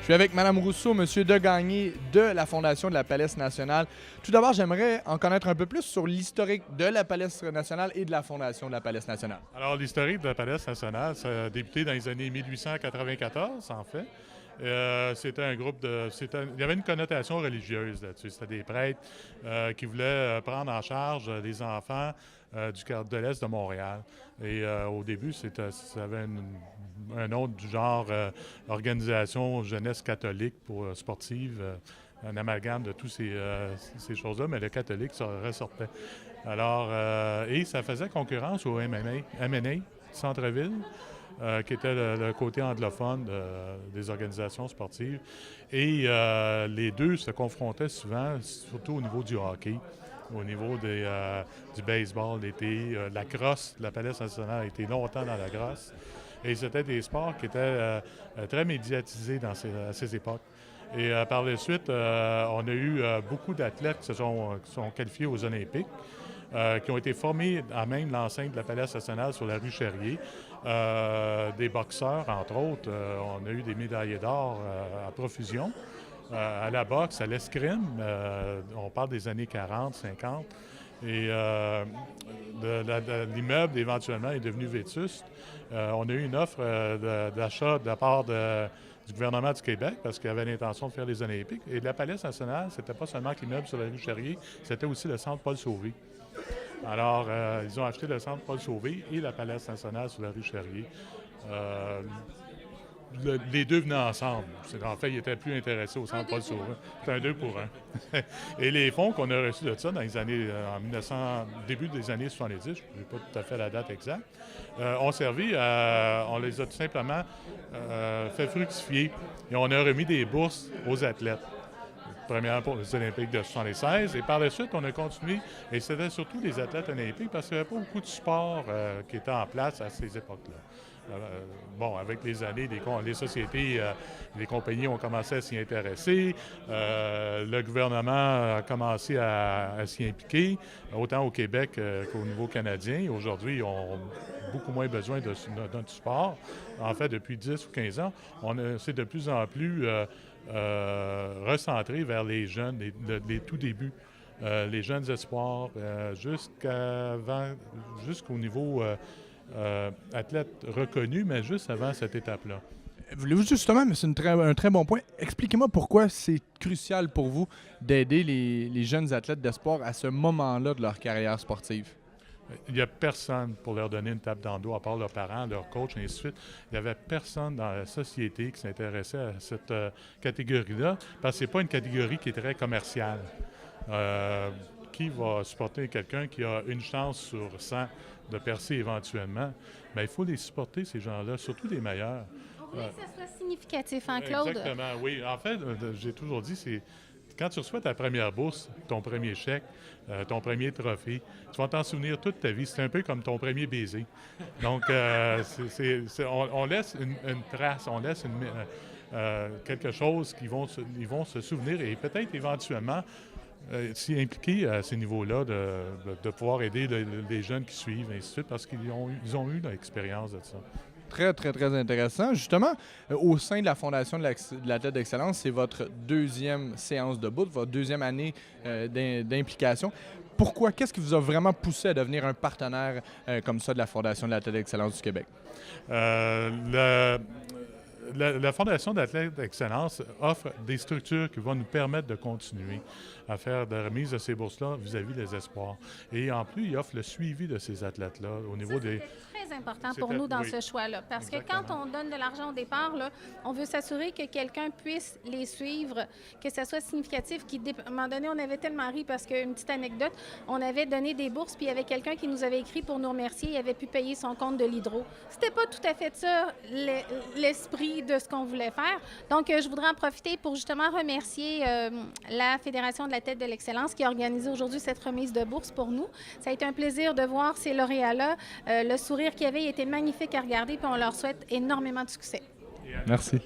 Je suis avec Mme Rousseau, M. Degagné de la Fondation de la Palisse nationale. Tout d'abord, j'aimerais en connaître un peu plus sur l'historique de la Palisse nationale et de la Fondation de la Palisse nationale. Alors, l'historique de la Palisse nationale, ça a débuté dans les années 1894, en fait. C'était un groupe de... Il y avait une connotation religieuse là-dessus. C'était des prêtres qui voulaient prendre en charge les enfants du quart de l'Est de Montréal. Et au début, ça avait un nom du genre Organisation jeunesse catholique pour sportive, un amalgame de toutes ces choses-là, mais le catholique, ça ressortait. Alors, et ça faisait concurrence au MNA Centre-Ville, qui était le côté anglophone des organisations sportives. Et les deux se confrontaient souvent, surtout au niveau du hockey, au niveau du baseball l'été. La crosse, la Palisse nationale a été longtemps dans la crosse. Et c'était des sports qui étaient très médiatisés à ces époques. Et par la suite, on a eu beaucoup d'athlètes qui sont qualifiés aux Olympiques. Qui ont été formés à même l'enceinte de la Palisse nationale sur la rue Cherrier. Des boxeurs, entre autres. On a eu des médaillés d'or à profusion. À la boxe, à l'escrime, on parle des années 40, 50. Et l'immeuble, éventuellement, est devenu vétuste. On a eu une offre d'achat de la part du gouvernement du Québec parce qu'il avait l'intention de faire les Olympiques. Et la Palisse nationale, c'était pas seulement l'immeuble sur la rue Cherrier, c'était aussi le centre Paul Sauvé. Alors, ils ont acheté le centre Paul Sauvé et la Palisse nationale sur la rue Cherrier. Les deux venaient ensemble. En fait, ils étaient plus intéressés au centre Paul Sauvé. C'était un 2 pour 1. Et les fonds qu'on a reçus de ça dans les années, début des années 70, je n'ai pas tout à fait la date exacte, ont servi on les a tout simplement fait fructifier et on a remis des bourses aux athlètes. Première pour les Olympiques de 1976. Et par la suite, on a continué. Et c'était surtout les athlètes olympiques parce qu'il n'y avait pas beaucoup de sport qui était en place à ces époques-là. Bon, avec les années, les sociétés, les compagnies ont commencé à s'y intéresser. Le gouvernement a commencé à s'y impliquer, autant au Québec qu'au niveau canadien. Aujourd'hui, ils ont beaucoup moins besoin de notre sport. En fait, depuis 10 ou 15 ans, c'est de plus en plus recentré vers les jeunes, les tout débuts. Les jeunes espoirs, jusqu'au niveau athlète reconnu, mais juste avant cette étape-là. Voulez-vous justement, mais c'est un très bon point, expliquez-moi pourquoi c'est crucial pour vous d'aider les jeunes athlètes d'espoir à ce moment-là de leur carrière sportive? Il n'y a personne pour leur donner une tape dans le dos, à part leurs parents, leurs coachs, et ainsi de suite. Il n'y avait personne dans la société qui s'intéressait à cette catégorie-là, parce que ce n'est pas une catégorie qui est très commerciale. Qui va supporter quelqu'un qui a une chance sur 100 de percer éventuellement? Bien, il faut les supporter, ces gens-là, surtout les meilleurs. On voulait que ça soit significatif, hein, Claude? Exactement, oui. En fait, j'ai toujours dit, c'est quand tu reçois ta première bourse, ton premier chèque, ton premier trophée, tu vas t'en souvenir toute ta vie. C'est un peu comme ton premier baiser. Donc, on laisse une trace, on laisse quelque chose qu'ils vont se souvenir et peut-être éventuellement s'y impliquer à ces niveaux-là, de pouvoir aider les jeunes qui suivent, et ainsi de suite, parce qu'ils ont eu l'expérience de ça. Très, très, très intéressant. Justement, au sein de la Fondation de l'athlète d'excellence, c'est votre deuxième séance de bout, votre deuxième année d'implication. Pourquoi? Qu'est-ce qui vous a vraiment poussé à devenir un partenaire comme ça de la Fondation de l'athlète d'excellence du Québec? La Fondation d'athlète d'excellence offre des structures qui vont nous permettre de continuer à faire de remise de ces bourses-là vis-à-vis des espoirs. Et en plus, il offre le suivi de ces athlètes-là au niveau des... Très important pour nous dans ce choix-là. Parce Exactement. que quand on donne de l'argent au départ, là, on veut s'assurer que quelqu'un puisse les suivre, que ça soit significatif. À un moment donné, on avait tellement ri parce qu'une petite anecdote, on avait donné des bourses, puis il y avait quelqu'un qui nous avait écrit pour nous remercier, il avait pu payer son compte de l'hydro. C'était pas tout à fait ça l'esprit de ce qu'on voulait faire. Donc, je voudrais en profiter pour justement remercier la Fédération de la tête de l'excellence qui a organisé aujourd'hui cette remise de bourse pour nous. Ça a été un plaisir de voir ces lauréats-là. Le sourire qu'il y avait était magnifique à regarder, puis on leur souhaite énormément de succès. Merci.